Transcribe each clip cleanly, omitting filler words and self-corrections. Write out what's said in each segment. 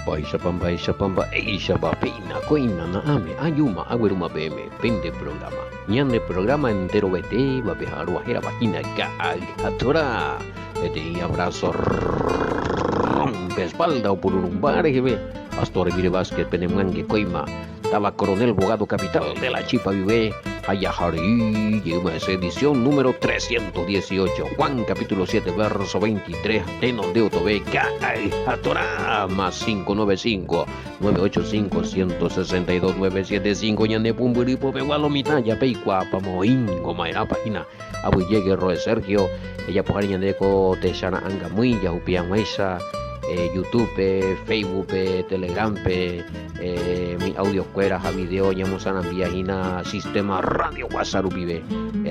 Baisha pamba, eisha bapina, coina na ame, ayuma, agüeruma bm, pende programa. Ñande programa entero vete, babejaru ajera vagina, atora. Vete y abrazo, rompe espalda o por un bar, ve. Astor Vire Vázquez, Penemangue, Coima. Estaba coronel bogado capital de la Chipa Vive. Ayahari, llegamos a esa edición número 318. Juan capítulo 7, verso 23. Tenon de Otobeca, Atorá, más 595 985 162 975. Ñande Pumburipo, Pegualomita, Yapeicua, Pamoingo, Maera, página. Abu llegue Roe Sergio, ella por Ñandeco, Texana Angamuy, Yaupia Maisa. YouTube, Facebook, Telegram, mi audio cuera, video, llamamos viajina, sistema radio WhatsApp vive,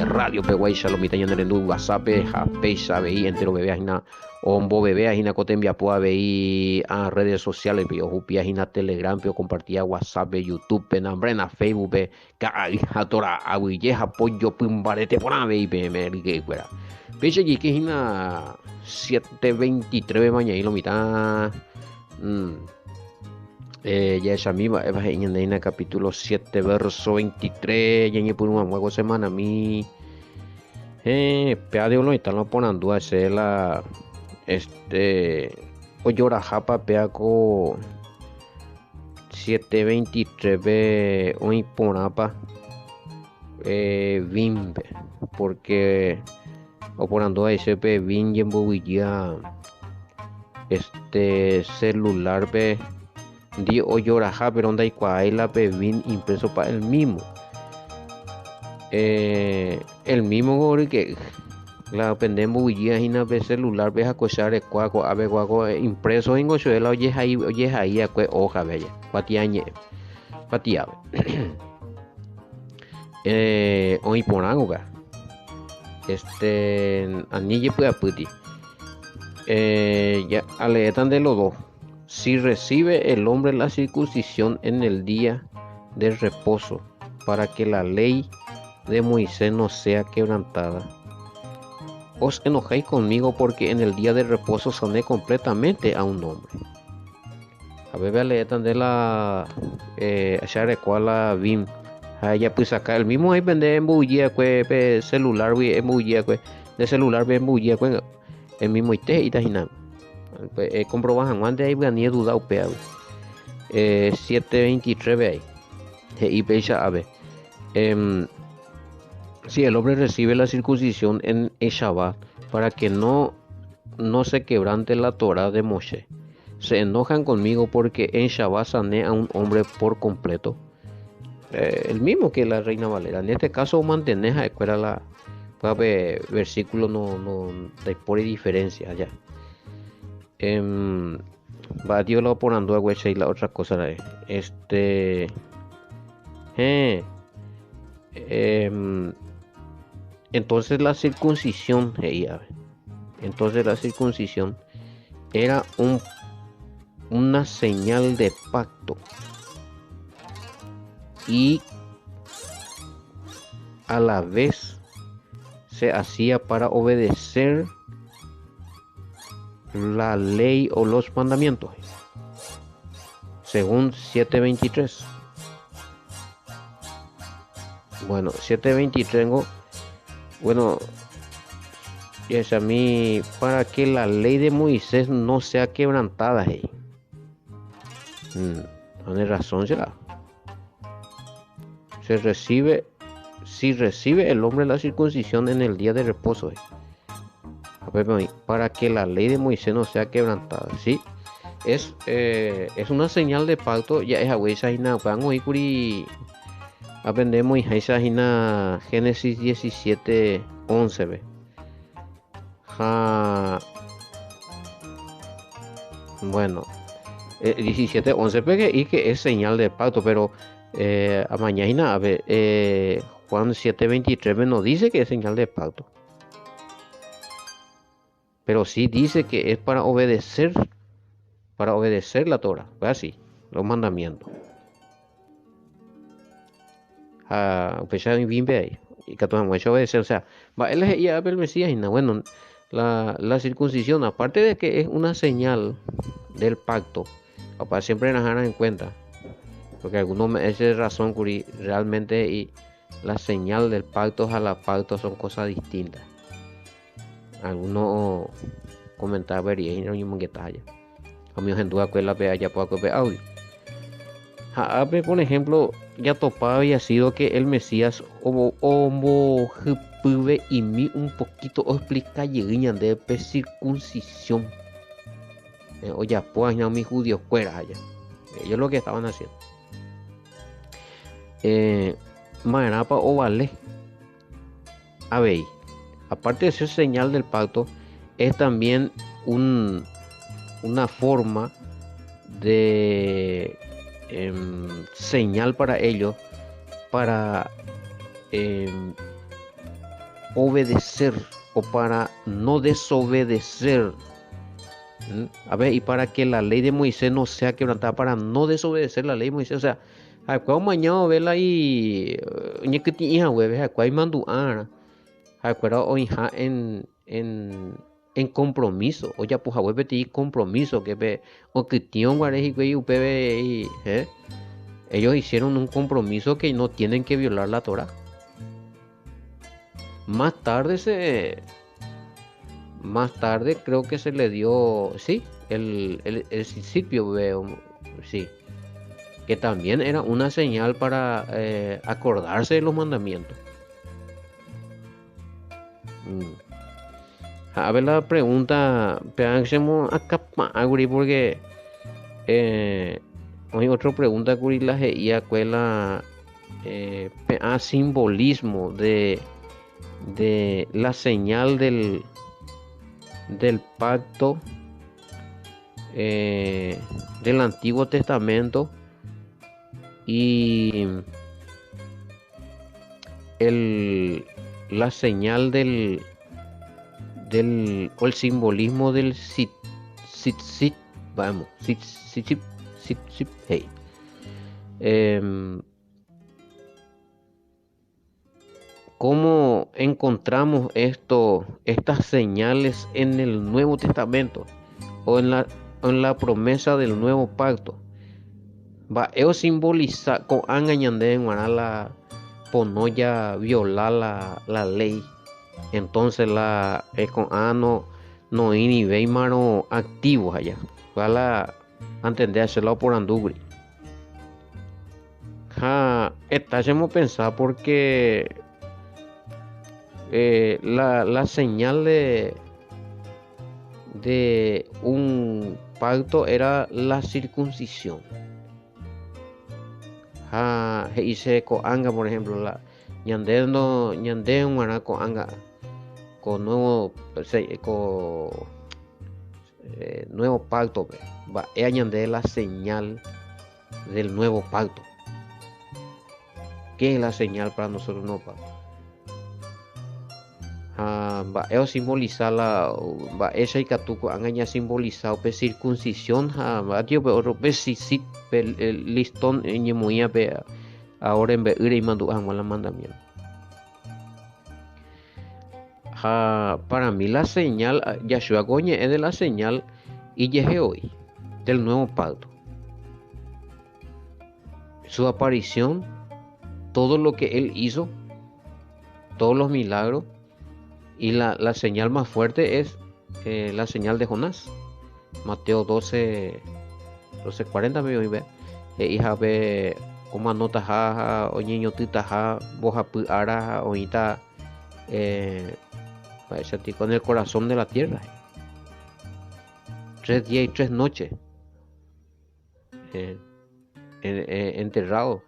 radio peguaisha lo mitaña en el WhatsApp, japeisa veí entero bebeajina, ombo bebeajina cotembia poa veí a redes sociales, veo jupiajina Telegram, veo compartía WhatsApp, YouTube, penambrena Facebook, atora aguilleja pollo pimbarete por ave y me fuera. Peche que hina 7:23 mañana y lo mitad. Ya esa misma en el capítulo 7 verso 23 ya ni por una nueva semana mi pea de uno y están poniendo a hacer la o llora japa pea con 7:23 ve hoy ponapa vimbe porque oponando a ese pe vin ya celular pe di o lloraja pero onda y la pe vin impreso para el mismo que la pendemos bulla hina pe celular pe acochar cuaco ave cuaco impreso en gochuela oye ahí acue hoja bella patiañe patiabe hoy ponaga anille puede aputi ya aletan de los dos. Si recibe el hombre la circuncisión en el día de reposo para que la ley de Moisés no sea quebrantada, os enojáis conmigo porque en el día de reposo sané completamente a un hombre. A ver, aletan de la la vim. Ya pues acá el mismo ahí vende en bulla celular en bulla de celular en bulla el mismo ite y tajina comprobajan antes ahí van a dudar upea 7:23 ve ahí y pecha a ver si el hombre recibe la circuncisión en el Shabbat para que no se quebrante la Torah de Moshe, se enojan conmigo porque en Shabbat sané a un hombre por completo. El mismo que la Reina Valera. En este caso mantenés a escuela la versículo no por diferencia ya. Va Dios lo ponando a huecha y la otra cosa entonces la circuncisión entonces la circuncisión era una señal de pacto y a la vez se hacía para obedecer la ley o los mandamientos según 7:23. Bueno, 7:23 bueno, es a mí para que la ley de Moisés no sea quebrantada tiene razón será. Si recibe el hombre la circuncisión en el día de reposo para que la ley de Moisés no sea quebrantada, ¿sí? Es una señal de pacto. Ya es agüesa van hoy curi aprendemos esa Génesis 17:11 ve bueno 17:11 pegue y que es señal de pacto, pero a mañana a ver Juan 7:23 nos dice que es señal de pacto, pero sí dice que es para obedecer la Torah, así los mandamientos. Pues ya bien ahí y que todo mucho obedecer, o sea, va él ya el Mesías y bueno, la circuncisión aparte de que es una señal del pacto, papá siempre nos dan en cuenta, porque algunos me ese razón curi realmente y la señal del pacto a la pacto son cosas distintas. Algunos comentar vería y no hay un detalle. Amigos en duda que la vea ya puedo ver audio. Abre, por ejemplo, ya topaba había sido que el Mesías o pude y mi un poquito o explica lleguiñan de circuncisión. O ya pues no mis judíos fuera allá. Ellos lo que estaban haciendo. Manapa o vale. A ver, aparte de ser señal del pacto, es también una forma de señal para ellos para obedecer o para no desobedecer. A ver, y para que la ley de Moisés no sea quebrantada, para no desobedecer la ley de Moisés, o sea, a cual mañana vela y ni que ti hija hueve, a cual mandu ana, a cual o hija en compromiso, o ya pues a hueve ti compromiso que ve o que tiene un guareji que upebe y ellos hicieron un compromiso que no tienen que violar la Torah. Más tarde creo que se le dio, sí, el principio veo, sí, que también era una señal para acordarse de los mandamientos. A ver la pregunta, pensemos acá porque hay otra pregunta que la y cuela simbolismo de la señal del pacto del Antiguo Testamento y la señal del o el simbolismo del sit, vamos, hey. ¿Cómo encontramos estas señales en el Nuevo Testamento o en la promesa del nuevo pacto? Va, ellos simboliza con angañande en la ponoya violar la ley. Entonces la con no ini ve mano activos allá. Para entender hacerlo por andugri. Hacemos pensar porque la señal de un pacto era la circuncisión. Hice coanga, por ejemplo, la ñande un mara coanga con nuevo nuevo pacto va a añadir la señal del nuevo pacto. ¿Qué es la señal para nosotros no pacto? Va a simbolizar va esa y catuco angaña simbolizado pe circuncisión va tío pe otro pe si el listón ñemuía pe ahora en vez y mandu la mandamiento. Para mí la señal Yahshua Goñe es de la señal y hoy del nuevo pacto. Su aparición, todo lo que él hizo, todos los milagros y la señal más fuerte es la señal de Jonás. Mateo 12:40 me oí hija ve como anota jaja o niño tita boja ara oita con el corazón de la tierra. 3 días y 3 noches enterrado.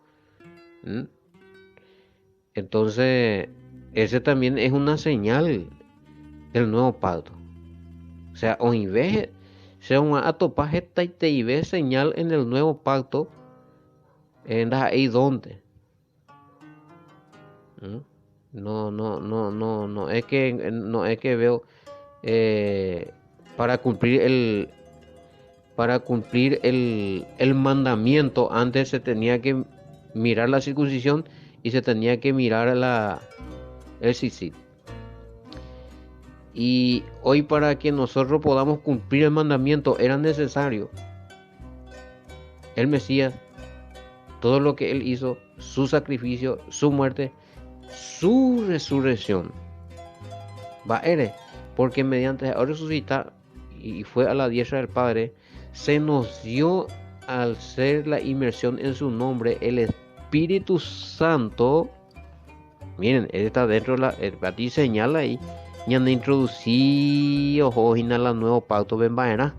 Entonces ese también es una señal del nuevo pacto. O sea, sea una atopaje y ve señal en el nuevo pacto en ahí donde no es que veo para cumplir el mandamiento antes se tenía que mirar la circuncisión y se tenía que mirar el tzitzit. Y hoy para que nosotros podamos cumplir el mandamiento era necesario el Mesías, todo lo que él hizo, su sacrificio, su muerte, su resurrección. Va eres, porque mediante a resucitar y fue a la diestra del Padre, se nos dio al ser la inmersión en su nombre el Espíritu Santo. Miren, él está dentro de a ti señala ahí, ya no introducí ojo en la nuevo pacto, ven vaina.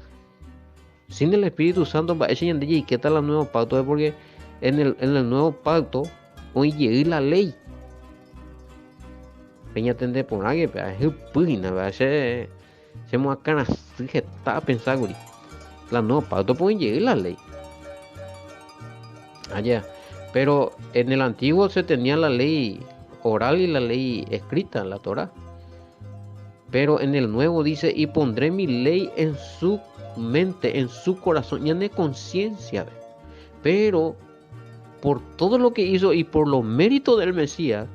Sin el Espíritu Santo, va ese yandilla y qué tal el nuevo pacto, es porque en el nuevo pacto, hoy llegué la ley. Peña tende por ahí, pero es pugina, se me acana está pensar, guri. La nueva pacto pueden llegar la ley. Allá. Pero en el antiguo se tenía la ley oral y la ley escrita, la Torah. Pero en el nuevo dice, y pondré mi ley en su mente, en su corazón, y en conciencia. Pero por todo lo que hizo y por los méritos del Mesías,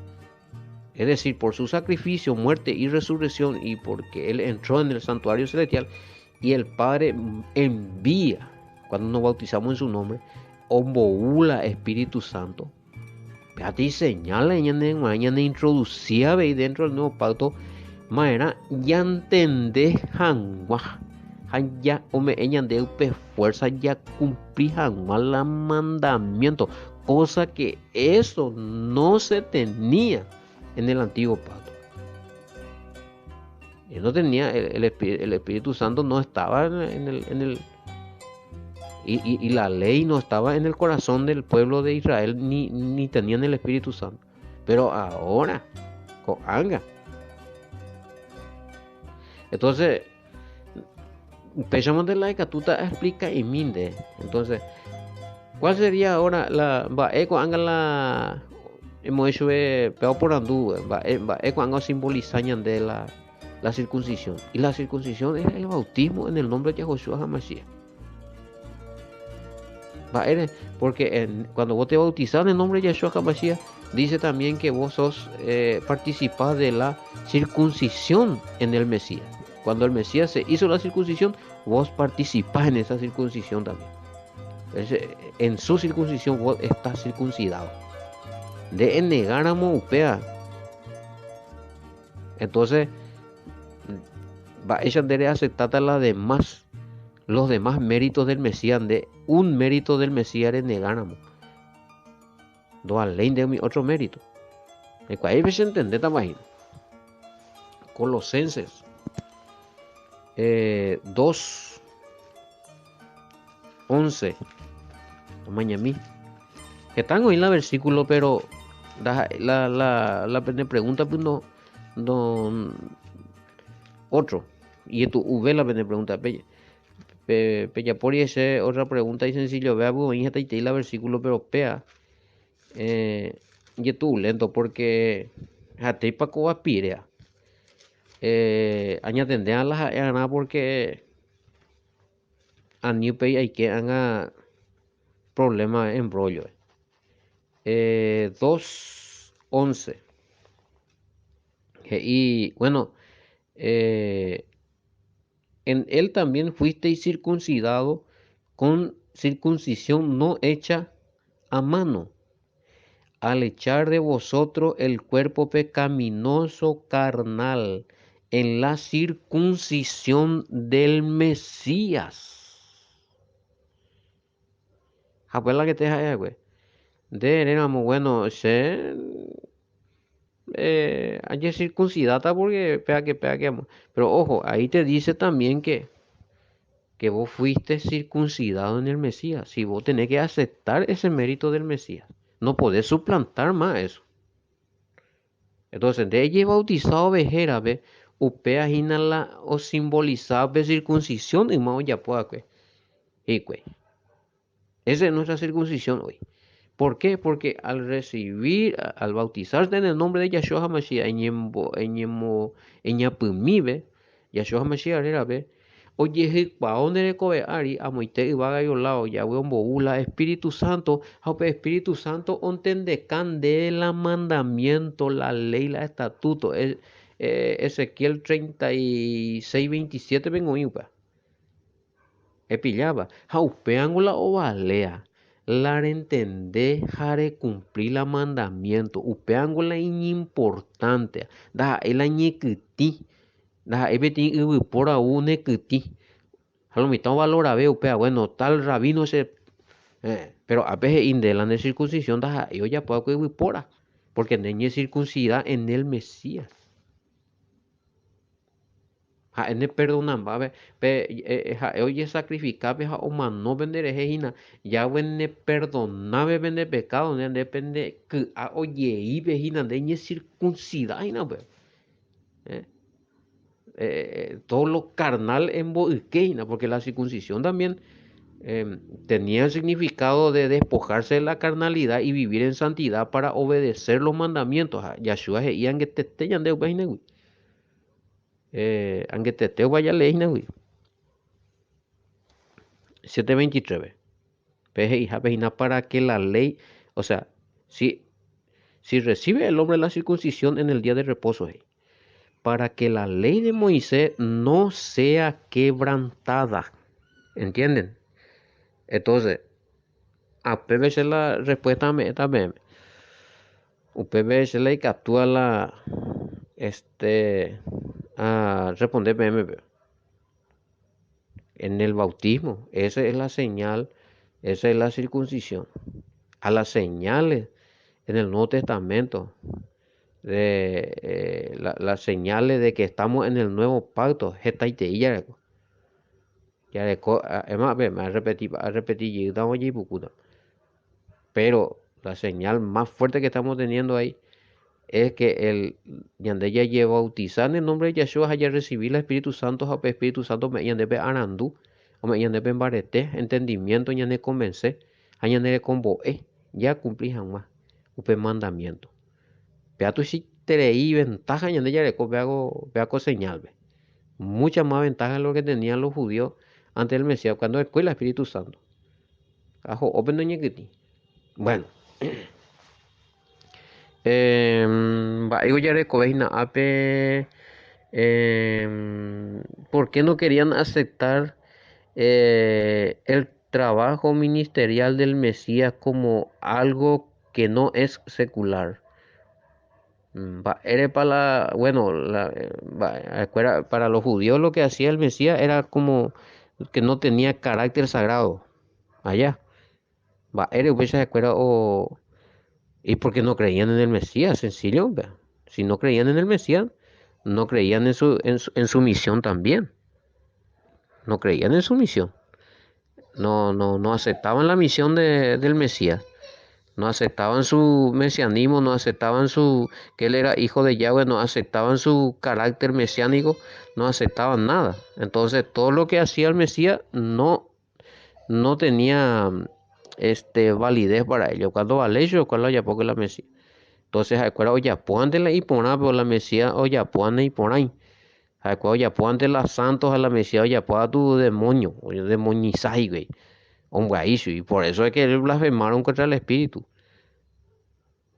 es decir, por su sacrificio, muerte y resurrección, y porque él entró en el santuario celestial, y el Padre envía, cuando nos bautizamos en su nombre, omboula Espíritu Santo. A ti señala, mañana introducía dentro del nuevo pacto, maera, ya entendés, hangua, ya, ome, de fuerza, ya cumplí, hangua, la mandamiento, cosa que eso no se tenía en el antiguo pacto. Él no tenía, el Espíritu Santo no estaba en el y la ley no estaba en el corazón del pueblo de Israel, ni tenían el Espíritu Santo. Pero ahora, coanga. Entonces, pensamos de la catuta explica y minde. Entonces, ¿cuál sería ahora la eco anga la hemos hecho peor por andú, eco anga simbolizañan de la circuncisión? Y la circuncisión es el bautismo en el nombre de Josué Hamashiach. Porque cuando vos te bautizás en el nombre de Yeshua HaMashiach, dice también que vos sos participás de la circuncisión en el Mesías. Cuando el Mesías se hizo la circuncisión, vos participás en esa circuncisión también. En su circuncisión vos estás circuncidado. De enegáramos upea. Entonces, ella debe aceptar los demás méritos del Mesías, de un mérito del Mesías es negáramos. Do além de otro mérito. El cual se entiende también. Colosenses 2:11. Mañana que están hoy en la versículo, pero la pregunta pues no otro. Y esto V la pregunta Pella por ese otra pregunta y sencillo, vea pues ahí está la versículo, pero pea y tú lento porque hasta para coba pirea añatende a las ganas porque a New Pay hay que haga problema en embrollo 2:11 y bueno en él también fuisteis circuncidado con circuncisión no hecha a mano, al echar de vosotros el cuerpo pecaminoso carnal en la circuncisión del Mesías. Abuela que te haya, güey. De éramos bueno, hay circuncidata porque pega que amo. Pero ojo, ahí te dice también que vos fuiste circuncidado en el Mesías. Si vos tenés que aceptar ese mérito del Mesías, no podés suplantar más eso. Entonces, de ella bautizado vejera, ve, upea la o simbolizada de circuncisión y más ya pueda, que. Y que. Esa es nuestra circuncisión hoy. ¿Por qué? Porque al bautizarse en el nombre de Yahshua HaMashiach, en Yahshua HaMashiach era, ve, oye, ¿para de cobe ari amoite y vaga yo lado ya weón boula Espíritu Santo, Espíritu Santo ontende candela mandamiento, la ley, la estatuto, Ezequiel 36:27 vengo ipa. Pillaba, jaupean la ovalea. la entender jare cumplir la mandamiento upeango la importante da el añequiti da ebeti por a une kiti a lo mitad valora veo upea bueno tal rabino se pero a veces indelan de circuncisión da yo ya puedo que pora porque neñe circuncida en el Mesías. Ja ene perdonan va pe ja oye sacrificar ja o mano vender hina ya ne perdonave vende pecado ne depende que a oye y hina de ñe circuncida hina pe eh, todo lo carnal en boiqueina porque la circuncisión también tenía el significado de despojarse de la carnalidad y vivir en santidad para obedecer los mandamientos. Yahshua y que te teyan de aunque te vaya leína 7:23. Peje hija vejina para que la ley, o sea, si, si recibe el hombre la circuncisión en el día de reposo, para que la ley de Moisés no sea quebrantada. ¿Entienden? Entonces, a PBC la respuesta me también. UPB se le captura la a responder PM en el bautismo. Esa es la señal, esa es la circuncisión. A las señales en el Nuevo Testamento de las señales de que estamos en el nuevo pacto. Pero la señal más fuerte que estamos teniendo ahí es que el yande ya lleva bautizar en el nombre de Yeshua haya recibir el Espíritu Santo, el Espíritu Santo me yande pe arandú, o me yande pe barete, entendimiento yande convence, yande convoe, ya cumplí jamás, upe mandamiento. Vea tú si tereí ventaja yande ya reco veaco señal, ve. Mucha más ventaja de lo que tenían los judíos antes del Mesías, cuando después el Espíritu Santo. Ajo, open no ñequiti. Bueno. Digo ya recoveina ape ¿por qué no querían aceptar el trabajo ministerial del Mesías como algo que no es secular? Era para bueno, para los judíos lo que hacía el Mesías era como que no tenía carácter sagrado allá. Era pues se acuerda o y porque no creían en el Mesías, sencillo, vea. Si no creían en el Mesías, no creían en su misión también. No creían en su misión. No aceptaban la misión del Mesías. No aceptaban su mesianismo, no aceptaban que él era hijo de Yahweh, no aceptaban su carácter mesiánico, no aceptaban nada. Entonces todo lo que hacía el Mesías no tenía validez para ellos. Cuando vale ellos, cuando ya poco la Mesías. Entonces, acuerda, oye, ponte la y pona, pero la Mesías, oye, pone y por ahí. Acuerda, oye, ponte las santos a la Mesías, oye, ponte tu demonio, oye, demonizai, güey. Hombre, ahí sí, y por eso es que blasfemaron contra el Espíritu.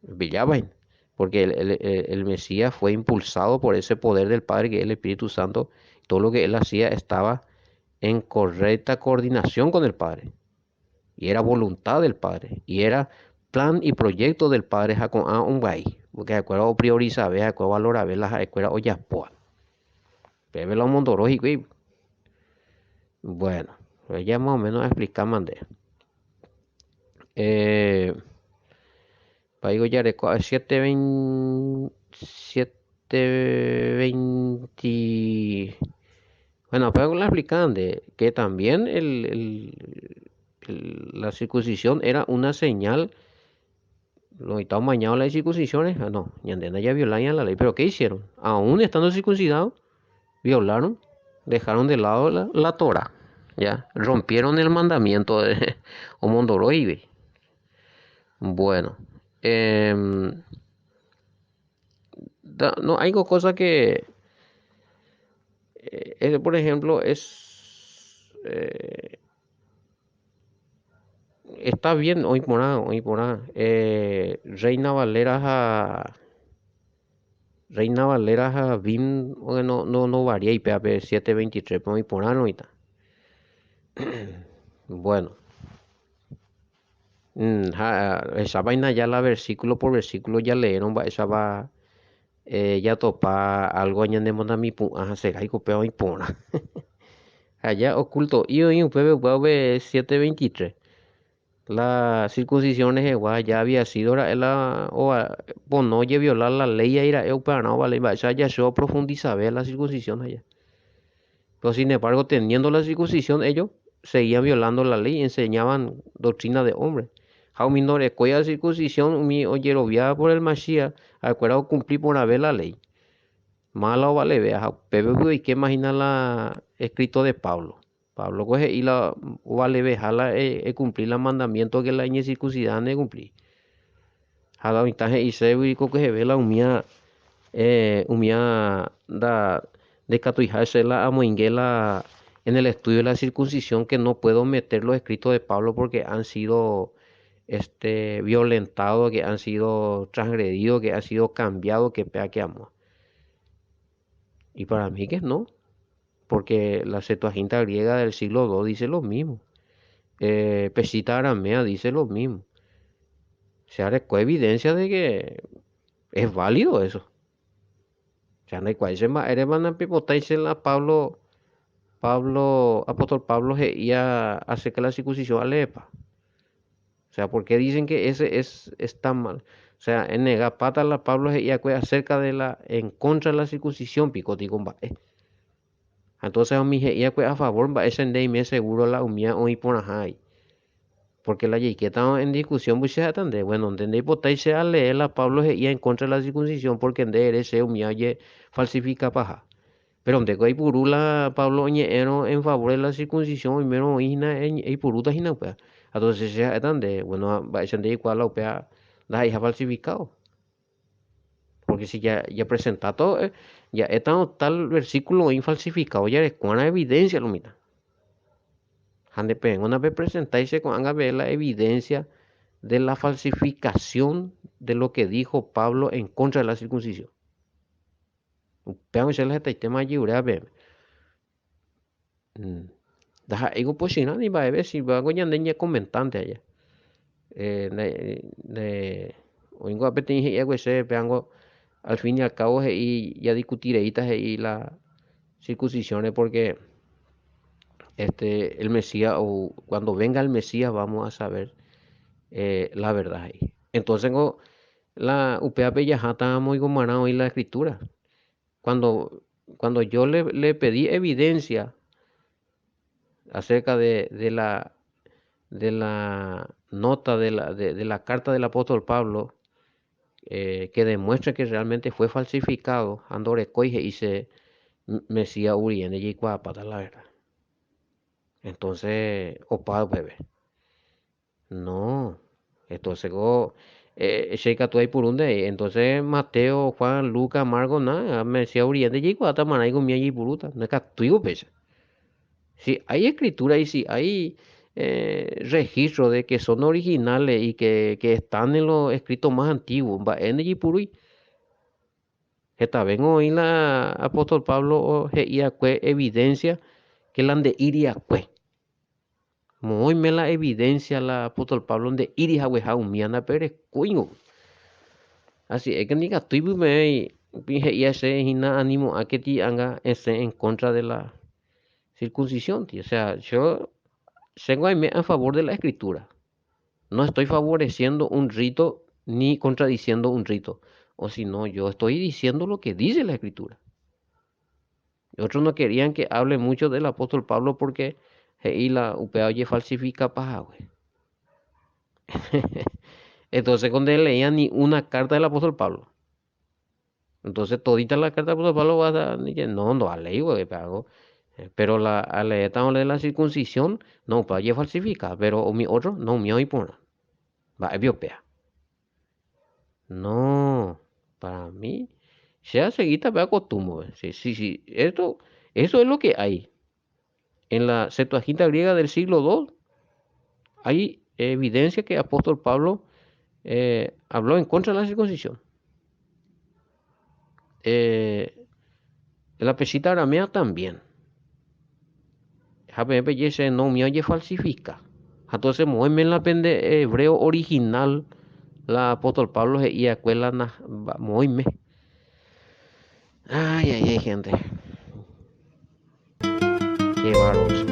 Villaban, porque el Mesías fue impulsado por ese poder del Padre, que es el Espíritu Santo. Todo lo que él hacía estaba en correcta coordinación con el Padre. Y era voluntad del Padre. Y era plan y proyecto del Padre con a un guay. Porque de acuerdo prioriza, de acuerdo valora, ver las escuelas o ya pues. Pero lo mondológico y bueno, pues ya más o menos explicar mandé. Para digo ya de 7:20. Bueno, pero la explican de que también la circuncisión era una señal. Los estaban mañados las circuncisiones. No, Yandena ya violaron la ley. ¿Pero qué hicieron? Aún estando circuncidados, violaron, dejaron de lado la Torah. Ya, rompieron el mandamiento de Omondoroide. Bueno, no, hay cosas que, por ejemplo, está bien hoy por ahí. Reina Valera a BIM, no varía y PAP 723, pero hoy por ahí no está. Bueno, Esa vaina ya la versículo por versículo ya leyeron, esa va, ya topa algo añademos a mi pu, ajá, se caigo peo y pona. Allá oculto, y un pueblo ve 7:23. La circuncisión de Jehová ya había sido pues no oye violar la ley era eu para no vale, ya yo profundizaba en la circuncisión allá. Pero sin embargo, teniendo la circuncisión, ellos seguían violando la ley, enseñaban doctrina de hombre. Jaumi no recuerda circuncisión, mi oyerovia por el Mashiach, acuerdo cumplir por haber la ley. Mala o vale, vea, pero y qué imagina la escrito de Pablo. Pablo coge y la o vale jala cumplir los mandamientos que la ñe circuncidada ne cumplir. Jala ventaja y se vi que se ve la umia da de catuijarse la amoinguela en el estudio de la circuncisión que no puedo meter los escritos de Pablo porque han sido violentados, que han sido transgredidos, que han sido cambiados, que pea que amo. Y para mí que no, porque la Septuaginta griega del siglo II dice lo mismo. Pesita aramea dice lo mismo. Se sea, evidencia de que es válido eso. O sea, no hay cual se más eres van a pivotarse la apóstol Pablo ia hace que la circuncisión alepa. O sea, ¿por qué dicen que ese es tan mal? O sea, en negapata la Pablo ia acerca de en contra de la circuncisión, pico digo, entonces a mi ia a favor, va ese me seguro la umia o por ahí. Porque la que estaba en discusión, pues se atende. Bueno, entendéis, botáis a leer la Pablo ia en contra de la circuncisión, porque en ese umia falsifica paja. Pero donde hay purula Pablo Oñeero en favor de la circuncisión y menos y puruta y no pues. Entonces se están de bueno va a ser de igual la opea la hija falsificado. Porque si ya presenta todo ya está tal versículo infalsificado ya es con la evidencia lo mira. Hande una vez presentáis con haga ver la evidencia de la falsificación de lo que dijo Pablo en contra de la circuncisión. Veamos si el tema de daha ego pues si no ni va a ver si va a goñar niña comentante allá de oingo a petin ya que se peango al fin y al cabo y ya discutireitas y la circuncisión porque el Mesías o cuando venga el Mesías vamos a saber la verdad ahí. Entonces la UPAP ya está muy gomanado en la escritura. Cuando cuando yo le pedí evidencia acerca de la nota de la carta del apóstol Pablo que demuestra que realmente fue falsificado, Andore Coige y se Mesía Uriene y para la verdad. Entonces, opa, bebé. No. Entonces, Sheikha tú hay por un de entonces Mateo, Juan, Lucas, Marco, nada, Mesía Uriene y cuapa manaigo mía y puruta, no es que tuyo pesa. Si hay escritura y si hay registro de que son originales y que están en los escritos más antiguos, va en el purui, está ven hoy la apóstol Pablo evidencia que la de iria cue. Muy me la evidencia la apóstol Pablo de iria umiana pero cuño. Así es que ni estoy me y se hina ánimo a que ti haga ese en contra de la circuncisión, tío. O sea, yo tengo a favor de la escritura. No estoy favoreciendo un rito ni contradiciendo un rito. O si no, yo estoy diciendo lo que dice la escritura. Y otros no querían que hable mucho del apóstol Pablo porque y la UPA falsifica paja, güey. Entonces cuando leían ni una carta del apóstol Pablo. Entonces todita la carta del apóstol Pablo va a dar, no, a ley, güey, pero a leer de la circuncisión, no, para falsifica, pero mi otro, no, mi hoy por va a biopea. No, para mí, sea seguita vea costumbre. Sí, sí, sí. Eso es lo que hay. En la Septuaginta griega del siglo II hay evidencia que el apóstol Pablo habló en contra de la circuncisión. La pesita aramea también. Jaime dice, no me oye falsifica. Entonces, mueve la pende hebreo original, la apóstol Pablo y escuela na moime. Ay, ay, ay, gente. Qué bárbaros.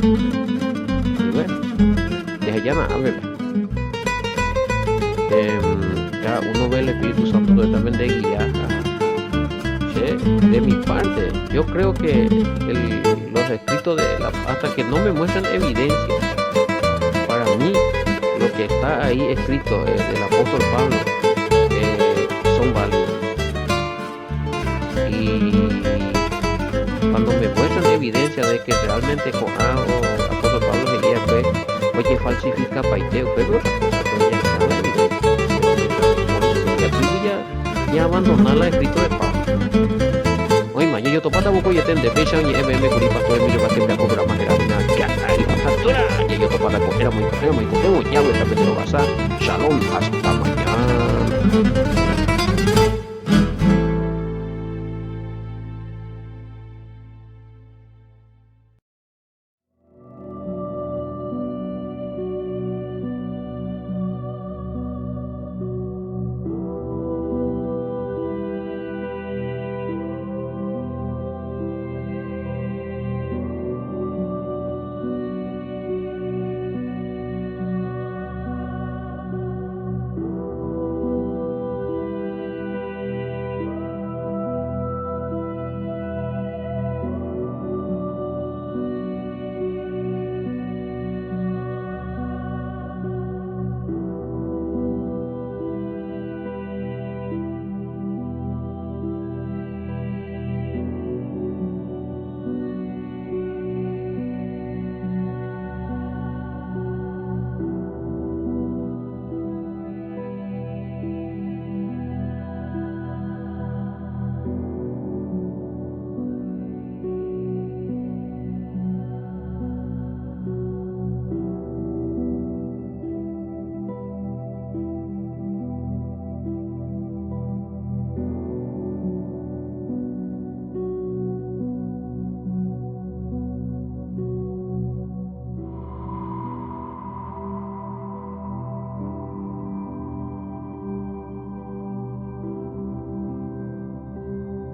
Y bueno, desde ya nada, bebé. Ya uno ve el Espíritu Santo totalmente guía. De mi parte, yo creo que los escritos hasta que no me muestren evidencia, para mí lo que está ahí escrito del apóstol Pablo son válidos. Y cuando me muestran evidencia de que realmente con o apóstol Pablo seguía fue, oye, falsifica paiteo, pero ya está la evidencia. Ya abandonar la escrito de Pablo. Hoy mañana yo topata boco y atende fecha y MM con el pastor Emilio Batenda programa que era una factura y yo topata era muy ya voy a estar Shalom, hasta mañana.